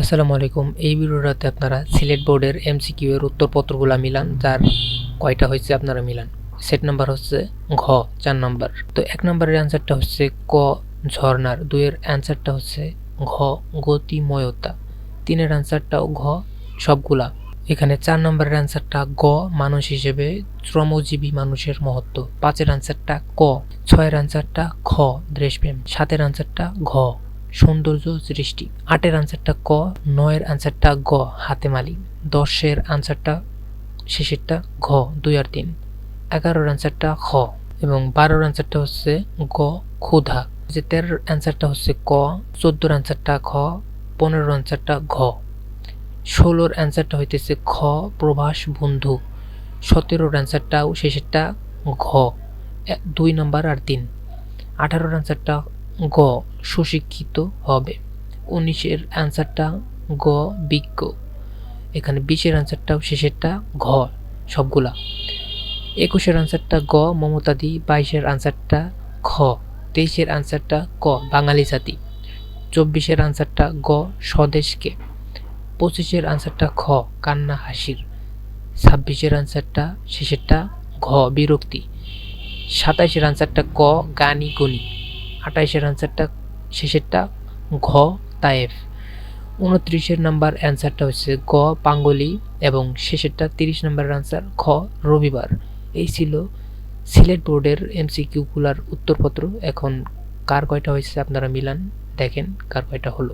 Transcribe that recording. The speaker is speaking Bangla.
আসসালামু আলাইকুম। এই ভিডিওটাতে আপনারা সিলেট বোর্ডের এমসিকিউ এর উত্তরপত্রগুলো মিলান, যার কয়টা হয়েছে আপনারা মিলান। সেট নাম্বার হচ্ছে ঘ 4 নাম্বার। তো 1 নাম্বারের অ্যান্সারটা হচ্ছে ক ঝর্ণার, 2 এর অ্যান্সারটা হচ্ছে ঘ গতিময়তা, 3 এর অ্যান্সারটাও ঘ সবগুলা। এখানে 4 নাম্বারের অ্যান্সারটা গ মানুষ হিসেবে শ্রমজীবী মানুষের মহত্ব, 5 এর অ্যান্সারটা ক, 6 এর অ্যান্সারটা খ দেশপ্রেম, 7 এর অ্যান্সারটা ঘ সৌন্দর্য সৃষ্টি, 8 এর আনসারটা ক, 9 এর আনসারটা গ হাতেমালি, 10 এর আনসারটা শেষেরটা ঘ 2 আর 3, 11 এর আনসারটা খ এবং 12 এর আনসারটা হচ্ছে গ ক্ষুধা, 13 এর আনসারটা হচ্ছে ক, 14 এর আনসারটা খ, 15 এর আনসারটা ঘ, 16 এর আনসারটা হইতেছে খ প্রবাস বন্ধু, 17 এর আনসারটাও শেষেরটা ঘ 2 নাম্বার আর 3, 18 এর আনসারটা গ সুশিক্ষিত হবে, 19 এর অ্যান্সারটা গ বিজ্ঞ, এখানে 20 এর অ্যান্সারটাও শেষেরটা ঘ সবগুলা, 21 এর অ্যান্সারটা গ মমতাদি, 22 এর অ্যান্সারটা খ, 23 এর অ্যান্সারটা ক বাঙালি জাতি, 24 এর অ্যান্সারটা গ স্বদেশকে, 25 এর অ্যান্সারটা খ কান্না হাসির, 26 এর অ্যান্সারটা শেষেরটা ঘ বিরক্তি, 27 এর অ্যান্সারটা ক গানি গুণী, 28 এর অ্যান্সারটা শেষেরটা ঘ তায়েফ, 29 এর নাম্বার অ্যান্সারটা হচ্ছে গ পাঙ্গলি এবং শেষেরটা 30 নাম্বারের অ্যান্সার খ রবিবার। এই ছিল সিলেট বোর্ডের এমসিকিউ গুলার উত্তরপত্র। এখন কার কয়টা হয়েছে আপনারা মিলান, দেখেন কার কয়টা হলো।